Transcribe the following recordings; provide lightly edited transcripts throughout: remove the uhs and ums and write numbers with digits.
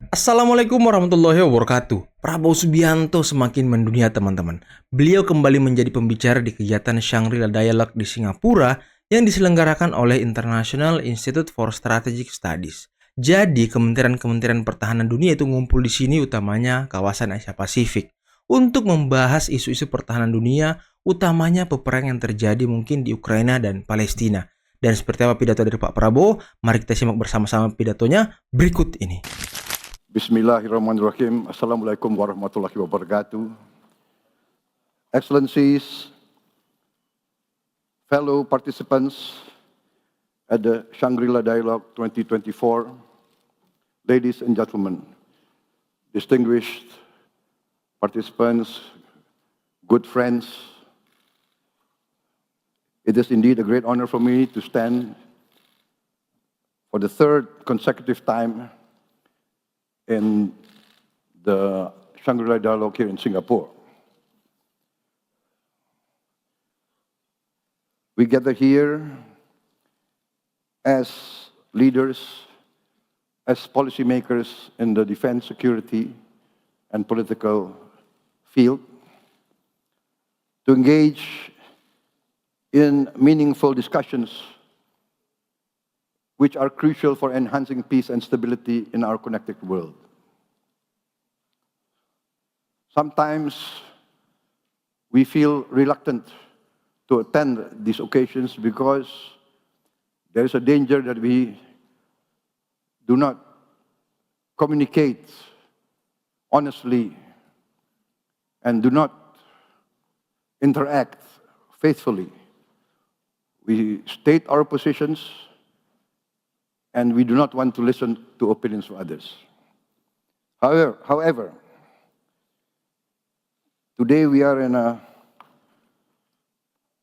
Assalamualaikum warahmatullahi wabarakatuh. Prabowo Subianto semakin mendunia teman-teman. Beliau kembali menjadi pembicara di kegiatan Shangri-La Dialogue di Singapura yang diselenggarakan oleh International Institute for Strategic Studies. Jadi kementerian-kementerian pertahanan dunia itu ngumpul di sini, utamanya kawasan Asia Pasifik, untuk membahas isu-isu pertahanan dunia, utamanya peperangan yang terjadi mungkin di Ukraina dan Palestina. Dan seperti apa pidato dari Pak Prabowo, mari kita simak bersama-sama pidatonya berikut ini. Bismillahirrahmanirrahim. Assalamualaikum warahmatullahi wabarakatuh. Excellencies, fellow participants at the Shangri-La Dialogue 2024, ladies and gentlemen, distinguished participants, good friends, it is indeed a great honor for me to stand for the third consecutive time in the Shangri-La Dialogue here in Singapore. We gather here as leaders, as policymakers in the defense, security, and political field to engage in meaningful discussions which are crucial for enhancing peace and stability in our connected world. Sometimes we feel reluctant to attend these occasions because there is a danger that we do not communicate honestly and do not interact faithfully. We state our positions and we do not want to listen to opinions of others. However, today we are in a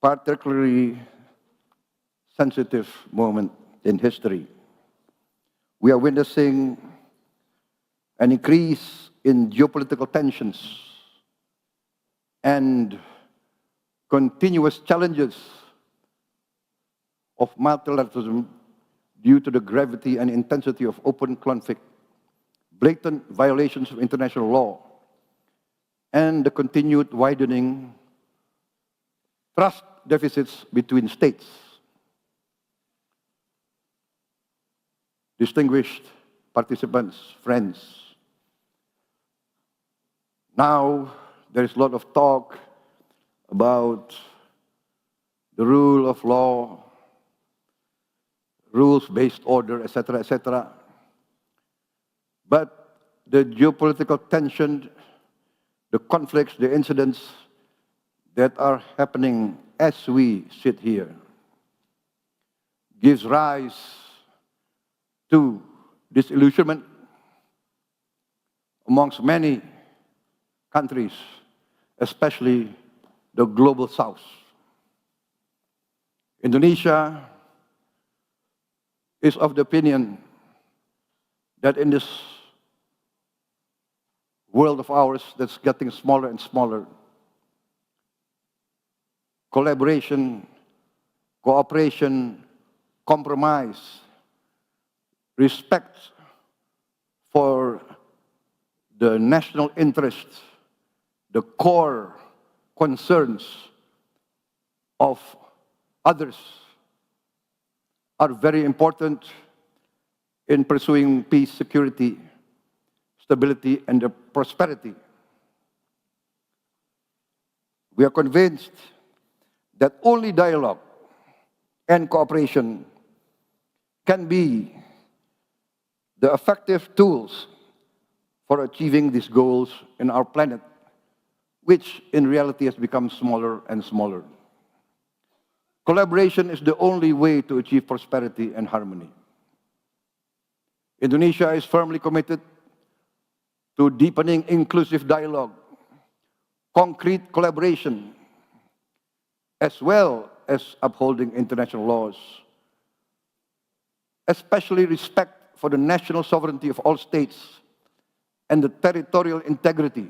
particularly sensitive moment in history. We are witnessing an increase in geopolitical tensions and continuous challenges of multilateralism due to the gravity and intensity of open conflict, blatant violations of international law, and the continued widening trust deficits between states. Distinguished participants, friends, now there is a lot of talk about the rule of law, rules-based order, etc., etc. But the geopolitical tension, the conflicts, the incidents that are happening as we sit here gives rise to disillusionment amongst many countries, especially the global south. Indonesia is of the opinion that in this world of ours that's getting smaller and smaller, collaboration, cooperation, compromise, respect for the national interests, the core concerns of others are very important in pursuing peace, security, stability, and prosperity. We are convinced that only dialogue and cooperation can be the effective tools for achieving these goals in our planet, which in reality has become smaller and smaller. Collaboration is the only way to achieve prosperity and harmony. Indonesia is firmly committed to deepening inclusive dialogue, concrete collaboration, as well as upholding international laws, especially respect for the national sovereignty of all states and the territorial integrity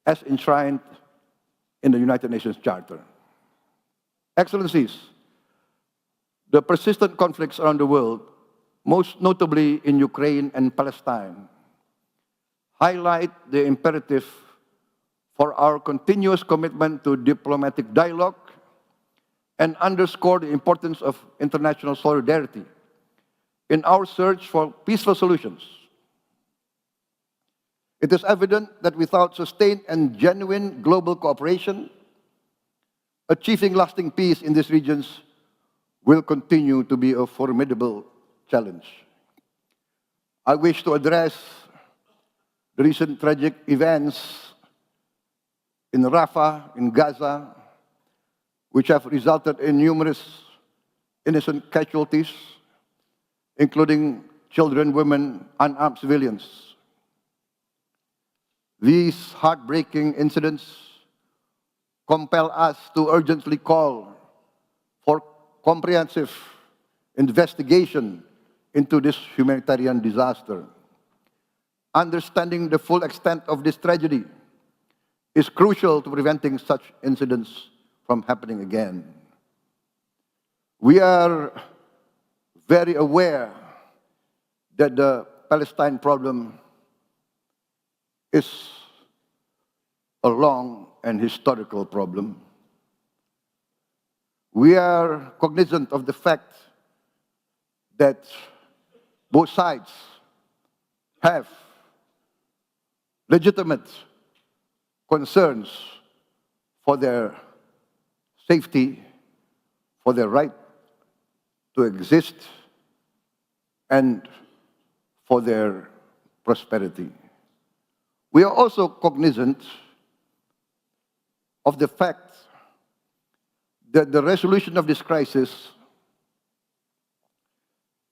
as enshrined in the United Nations Charter. Excellencies, the persistent conflicts around the world, most notably in Ukraine and Palestine, highlight the imperative for our continuous commitment to diplomatic dialogue and underscore the importance of international solidarity in our search for peaceful solutions. It is evident that without sustained and genuine global cooperation, achieving lasting peace in these regions will continue to be a formidable challenge. I wish to address the recent tragic events in Rafah, in Gaza, which have resulted in numerous innocent casualties, including children, women, unarmed civilians. These heartbreaking incidents compel us to urgently call for comprehensive investigation into this humanitarian disaster. Understanding the full extent of this tragedy is crucial to preventing such incidents from happening again. We are very aware that the Palestine problem is a long and historical problem. We are cognizant of the fact that both sides have legitimate concerns for their safety, for their right to exist, and for their prosperity. We are also cognizant of the fact that the resolution of this crisis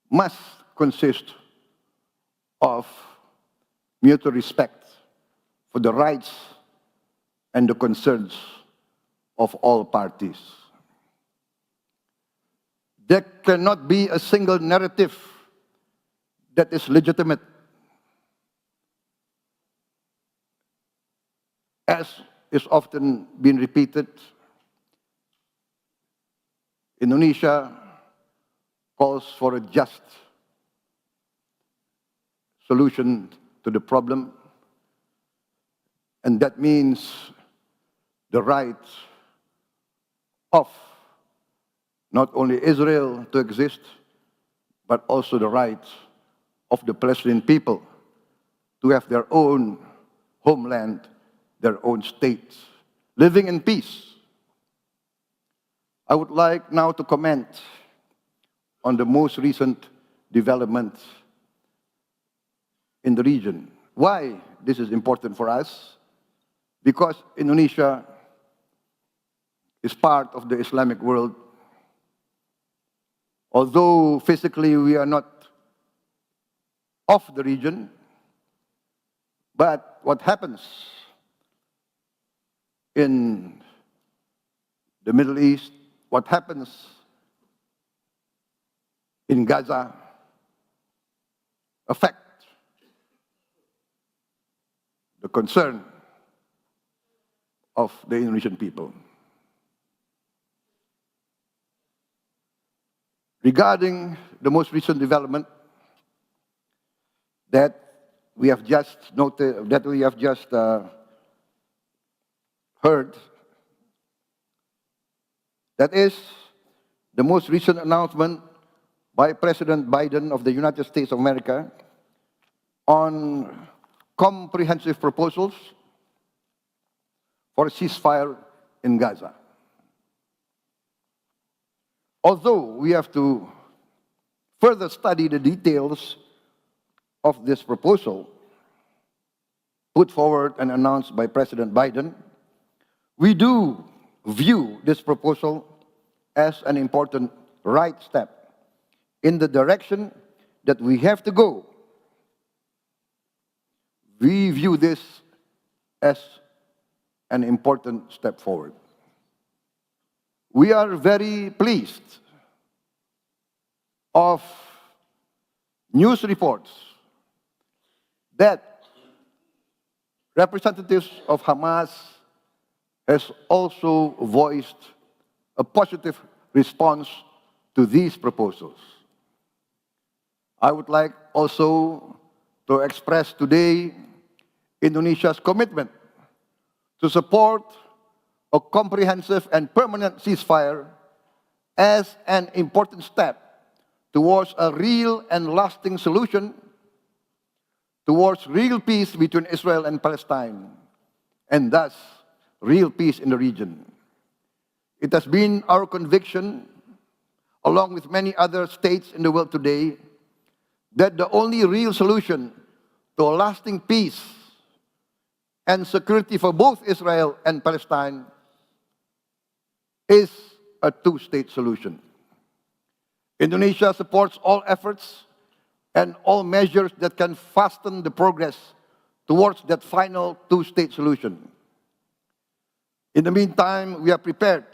must consist of mutual respect for the rights and the concerns of all parties. There cannot be a single narrative that is legitimate, as is often been repeated. Indonesia calls for a just solution to the problem, and that means the right of not only Israel to exist, but also the right of the Palestinian people to have their own homeland, their own state, living in peace. I would like now to comment on the most recent developments in the region. Why this is important for us? Because Indonesia is part of the Islamic world. Although physically we are not of the region, but what happens in the Middle East, what happens in Gaza, affect the concern of the Indonesian people. Regarding the most recent development that we have just noted, that we have just heard, that is the most recent announcement by President Biden of the United States of America on comprehensive proposals for a ceasefire in Gaza. Although we have to further study the details of this proposal put forward and announced by President Biden, we do view this proposal as an important right step in the direction that we have to go. We view this as an important step forward. We are very pleased of news reports that representatives of Hamas has also voiced a positive response to these proposals. I would like also to express today Indonesia's commitment to support a comprehensive and permanent ceasefire as an important step towards a real and lasting solution, towards real peace between Israel and Palestine, and thus real peace in the region. It has been our conviction, along with many other states in the world today, that the only real solution to a lasting peace and security for both Israel and Palestine is a two-state solution. Indonesia supports all efforts and all measures that can fasten the progress towards that final two-state solution. In the meantime, we are prepared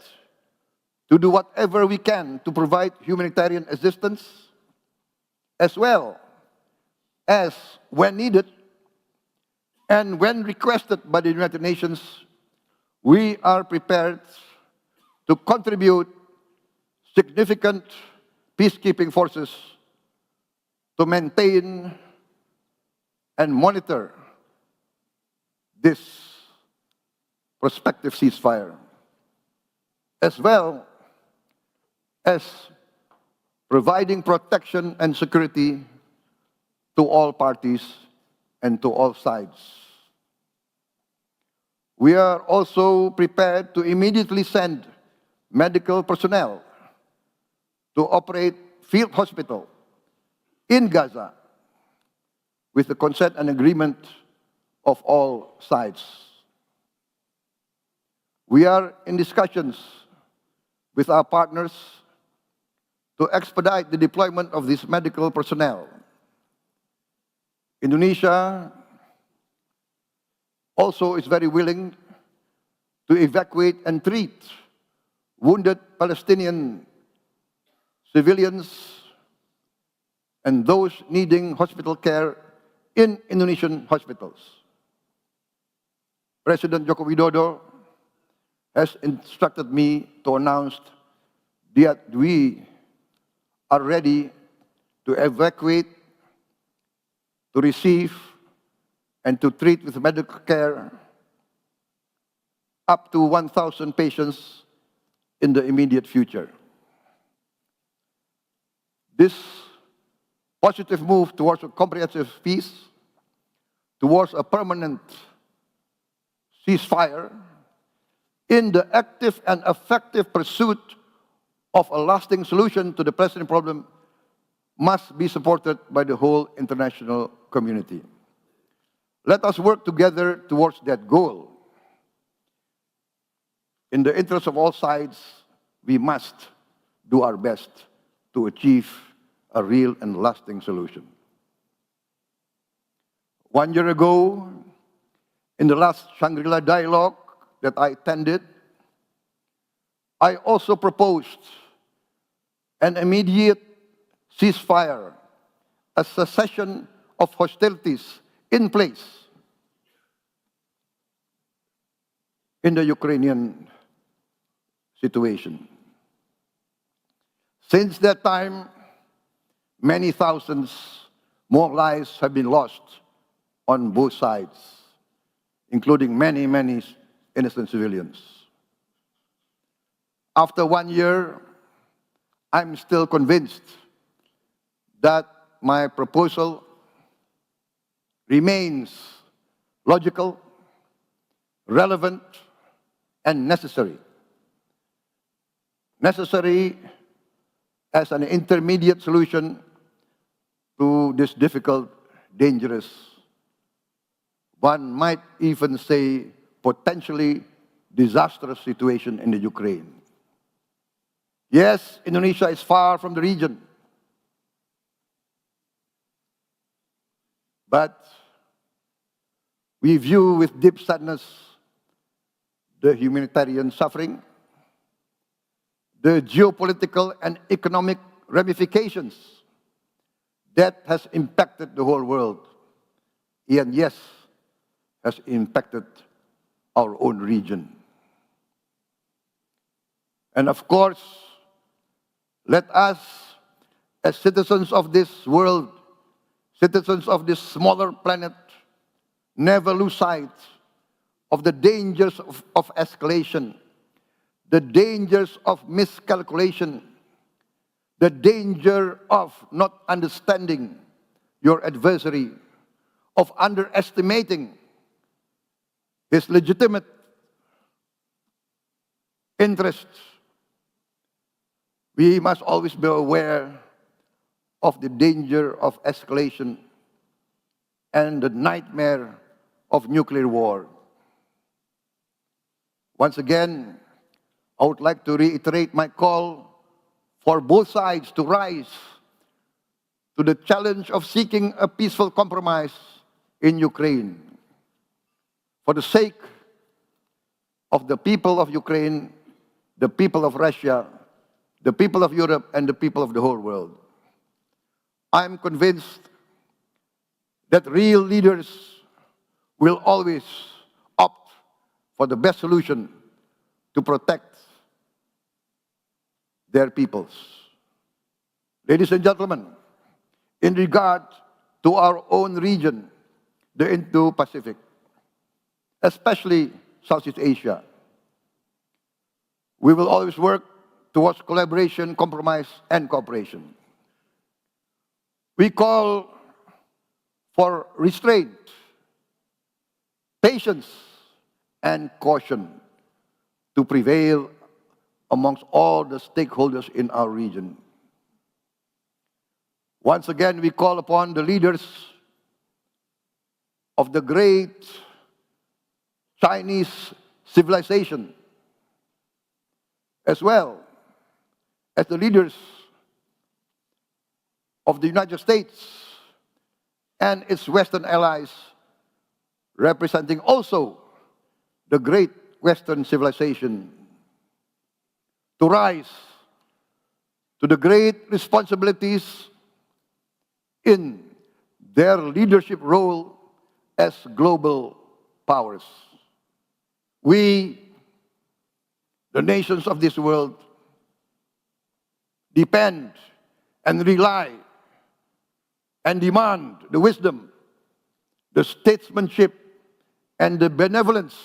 to do whatever we can to provide humanitarian assistance, as well as, when needed and when requested by the United Nations, we are prepared to contribute significant peacekeeping forces to maintain and monitor this prospective ceasefire, as well as providing protection and security to all parties and to all sides. We are also prepared to immediately send medical personnel to operate field hospital in Gaza with the consent and agreement of all sides. We are in discussions with our partners to expedite the deployment of this medical personnel. Indonesia also is very willing to evacuate and treat wounded Palestinian civilians and those needing hospital care in Indonesian hospitals. President Joko Widodo has instructed me to announce that we are ready to evacuate, to receive, and to treat with medical care up to 1,000 patients in the immediate future. This positive move towards a comprehensive peace, towards a permanent ceasefire, in the active and effective pursuit of a lasting solution to the present problem, must be supported by the whole international community. Let us work together towards that goal. In the interest of all sides, we must do our best to achieve a real and lasting solution. 1 year ago, in the last Shangri-La dialogue that I attended, I also proposed an immediate ceasefire, a cessation of hostilities in place in the Ukrainian situation. Since that time, many thousands more lives have been lost on both sides, including many, many innocent civilians. After 1 year, I'm still convinced that my proposal remains logical, relevant, and necessary. Necessary as an intermediate solution to this difficult, dangerous, one might even say potentially disastrous situation in the Ukraine. Yes, Indonesia is far from the region, but we view with deep sadness the humanitarian suffering, the geopolitical and economic ramifications that has impacted the whole world, and yes, has impacted our own region. And of course, let us, as citizens of this world, citizens of this smaller planet, never lose sight of the dangers of escalation, the dangers of miscalculation, the danger of not understanding your adversary, of underestimating his legitimate interests. We must always be aware of the danger of escalation and the nightmare of nuclear war. Once again, I would like to reiterate my call for both sides to rise to the challenge of seeking a peaceful compromise in Ukraine. For the sake of the people of Ukraine, the people of Russia, the people of Europe, and the people of the whole world. I'm convinced that real leaders will always opt for the best solution to protect their peoples. Ladies and gentlemen, in regard to our own region, the Indo-Pacific, especially Southeast Asia, we will always work towards collaboration, compromise, and cooperation. We call for restraint, patience, and caution to prevail amongst all the stakeholders in our region. Once again, we call upon the leaders of the great Chinese civilization, as well as the leaders of the United States and its Western allies, representing also the great Western civilization, to rise to the great responsibilities in their leadership role as global powers. We, the nations of this world, depend and rely and demand the wisdom, the statesmanship, and the benevolence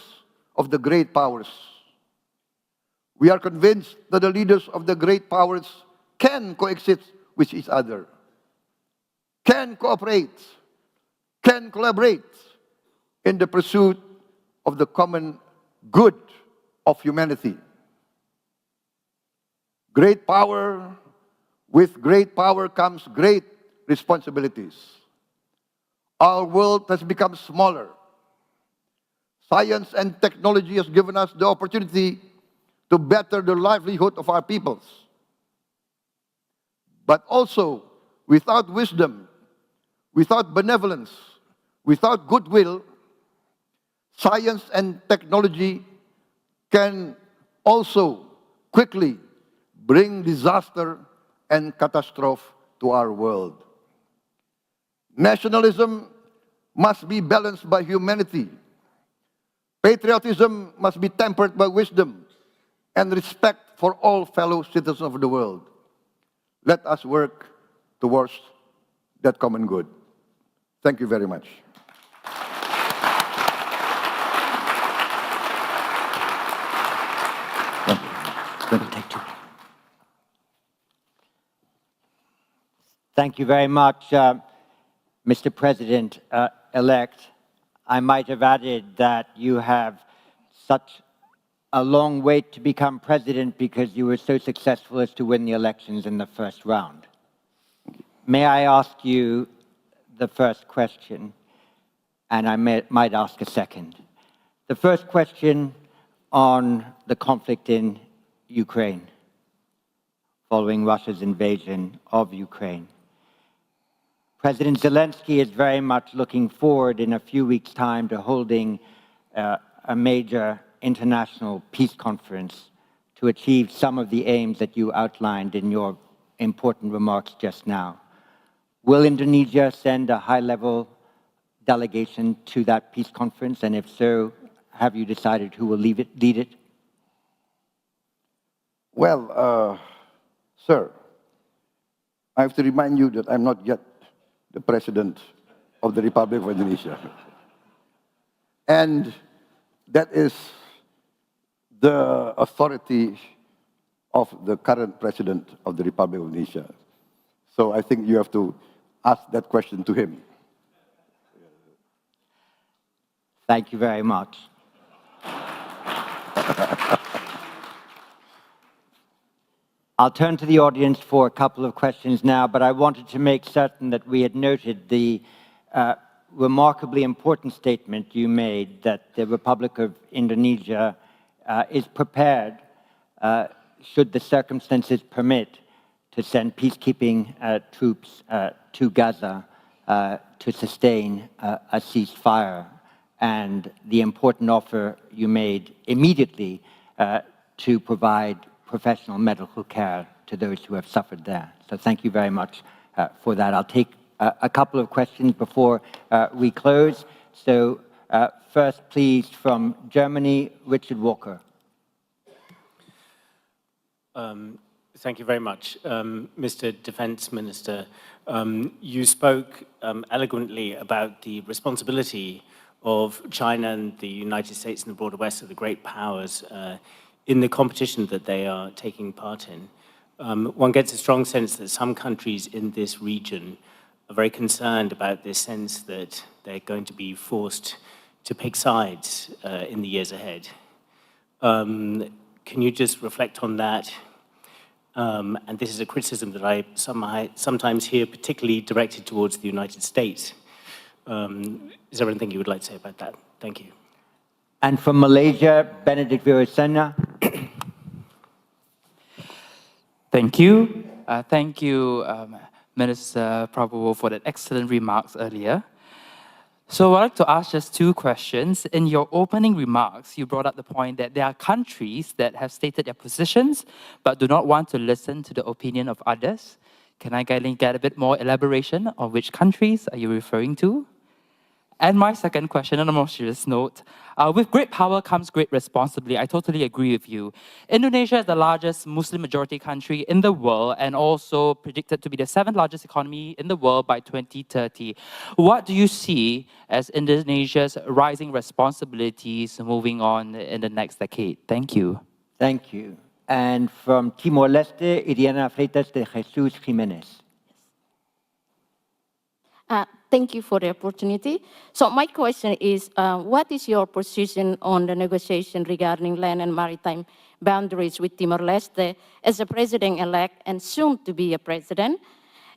of the great powers. We are convinced that the leaders of the great powers can coexist with each other, can cooperate, can collaborate in the pursuit of the common good of humanity. Great power, with great power comes great responsibilities. Our world has become smaller. Science and technology has given us the opportunity to better the livelihood of our peoples. But also, without wisdom, without benevolence, without goodwill, science and technology can also quickly bring disaster and catastrophe to our world. Nationalism must be balanced by humanity. Patriotism must be tempered by wisdom and respect for all fellow citizens of the world. Let us work towards that common good. Thank you very much. Thank you very much, Mr. President-elect. I might have added that you have such a long wait to become president because you were so successful as to win the elections in the first round. May I ask you the first question, and I might ask a second. The first question on the conflict in Ukraine, following Russia's invasion of Ukraine. President Zelensky is very much looking forward in a few weeks' time to holding a major international peace conference to achieve some of the aims that you outlined in your important remarks just now. Will Indonesia send a high-level delegation to that peace conference? And if so, have you decided who will lead it? Well, sir, I have to remind you that I'm not yet the President of the Republic of Indonesia. And that is the authority of the current president of the Republic of Indonesia. So I think you have to ask that question to him. Thank you very much. I'll turn to the audience for a couple of questions now, but I wanted to make certain that we had noted the remarkably important statement you made that the Republic of Indonesia is prepared, should the circumstances permit, to send peacekeeping troops to Gaza to sustain a ceasefire, and the important offer you made immediately to provide professional medical care to those who have suffered there. So thank you very much for that. I'll take a couple of questions before we close. So first, please, from Germany, Richard Walker. Thank you very much. Mr. Defense Minister, you spoke eloquently about the responsibility of China and the United States and the broader West, of the great powers, in the competition that they are taking part in. One gets a strong sense that some countries in this region are very concerned about this sense that they're going to be forced to pick sides in the years ahead. Can you just reflect on that? And this is a criticism that I sometimes hear, particularly directed towards the United States. Is there anything you would like to say about that? Thank you. And from Malaysia, Benedict Virasena. Thank you. Thank you, Minister Prabowo, for that excellent remarks earlier. So I'd like to ask just two questions. In your opening remarks, you brought up the point that there are countries that have stated their positions, but do not want to listen to the opinion of others. Can I get a bit more elaboration on which countries are you referring to? And my second question, on a more serious note, with great power comes great responsibility. I totally agree with you. Indonesia is the largest Muslim-majority country in the world and also predicted to be the 7th largest economy in the world by 2030. What do you see as Indonesia's rising responsibilities moving on in the next decade? Thank you. Thank you. And from Timor-Leste, Iriana Freitas de Jesus Jimenez. Thank you for the opportunity. So my question is, what is your position on the negotiation regarding land and maritime boundaries with Timor-Leste as a president-elect and soon to be a president?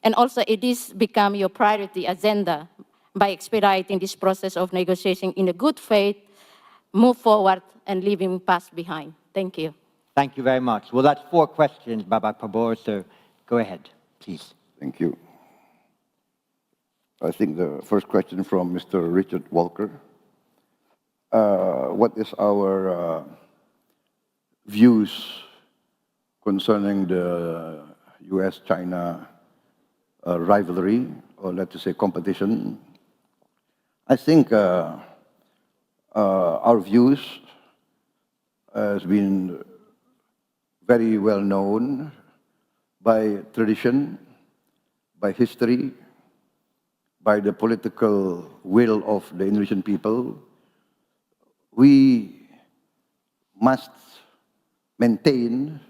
And also, it is become your priority agenda by expediting this process of negotiation in a good faith, move forward and leaving past behind. Thank you. Thank you very much. Well, that's 4 questions, Babak Prabowo, so go ahead, please. Thank you. I think the first question from Mr. Richard Walker. What is our views concerning the US-China rivalry, or let's say competition? I think our views has been very well known by tradition, by history, by the political will of the Indonesian people. We must maintain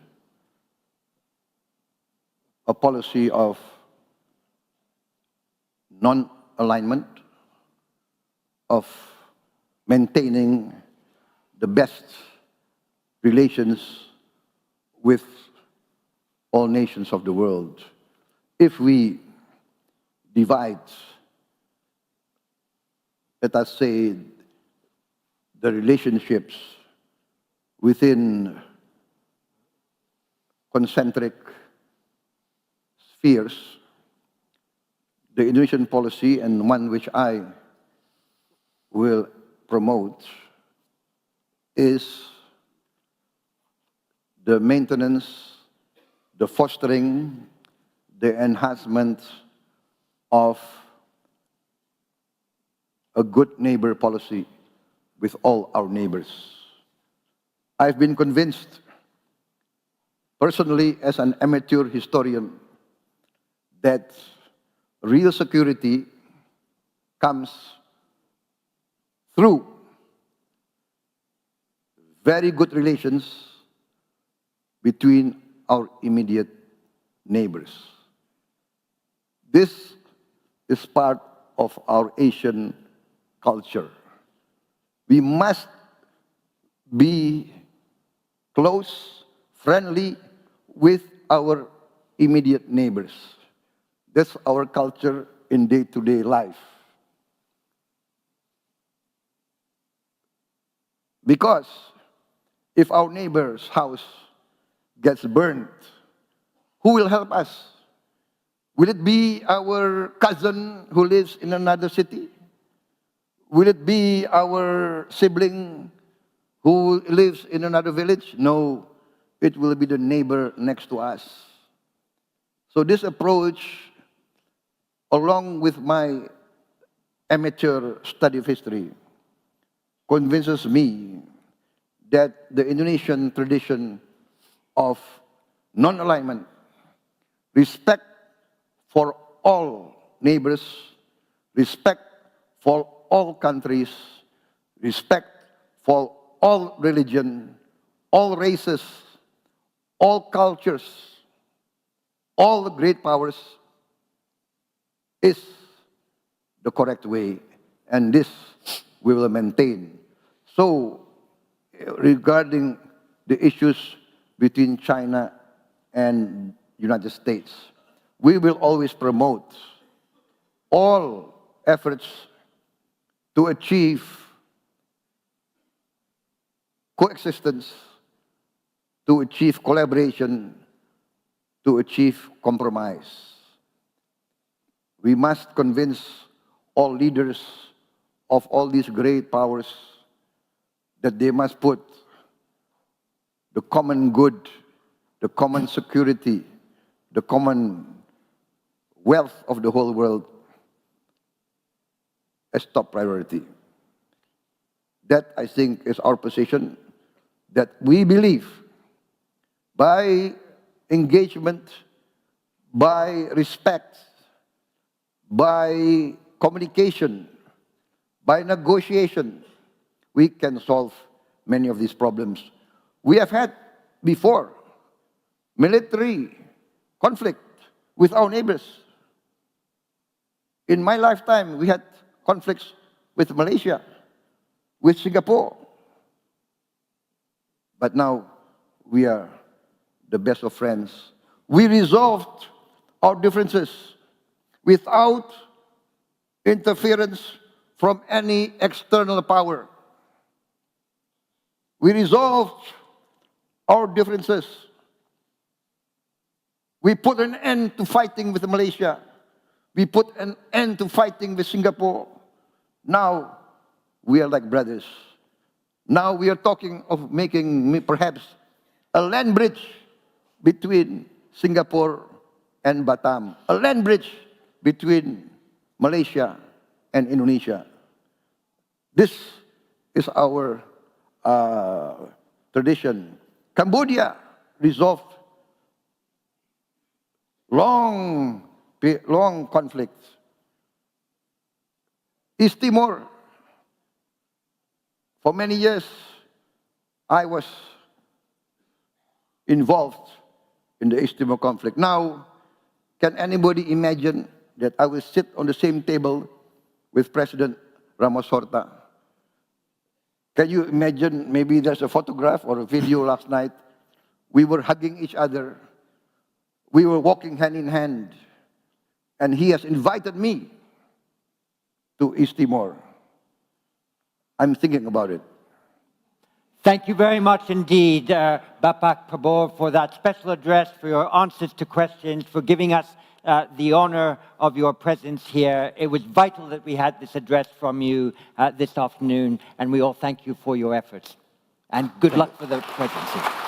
a policy of non-alignment, of maintaining the best relations with all nations of the world. If we divide, let us say, the relationships within concentric spheres, the Indonesian policy, and one which I will promote, is the maintenance, the fostering, the enhancement of a good neighbor policy with all our neighbors. I've been convinced, personally as an amateur historian, that real security comes through very good relations between our immediate neighbors. This is part of our Asian culture. We must be close, friendly with our immediate neighbors. That's our culture in day-to-day life. Because if our neighbor's house gets burned, who will help us? Will it be our cousin who lives in another city? Will it be our sibling who lives in another village? No, it will be the neighbor next to us. So this approach, along with my amateur study of history, convinces me that the Indonesian tradition of non-alignment, respect for all neighbors, respect for all countries, respect for all religion, all races, all cultures, all the great powers, is the correct way, and this we will maintain. So, regarding the issues between China and United States, we will always promote all efforts to achieve coexistence, to achieve collaboration, to achieve compromise. We must convince all leaders of all these great powers that they must put the common good, the common security, the common wealth of the whole world as top priority. That, I think, is our position, that we believe by engagement, by respect, by communication, by negotiation, we can solve many of these problems. We have had before military conflict with our neighbors. In my lifetime, we had conflicts with Malaysia, with Singapore. But now we are the best of friends. We resolved our differences without interference from any external power. We resolved our differences. We put an end to fighting with Malaysia. We put an end to fighting with Singapore. Now we are like brothers. Now we are talking of making perhaps a land bridge between Singapore and Batam, a land bridge between Malaysia and Indonesia. This is our tradition. Cambodia resolved long conflicts. East Timor, for many years, I was involved in the East Timor conflict. Now, can anybody imagine that I will sit on the same table with President Ramos Horta? Can you imagine, maybe there's a photograph or a video last night, we were hugging each other, we were walking hand in hand, and he has invited me to East Timor. I'm thinking about it. Thank you very much indeed, Bapak Prabowo, for that special address, for your answers to questions, for giving us the honor of your presence here. It was vital that we had this address from you this afternoon, and we all thank you for your efforts. And good luck for the presidency.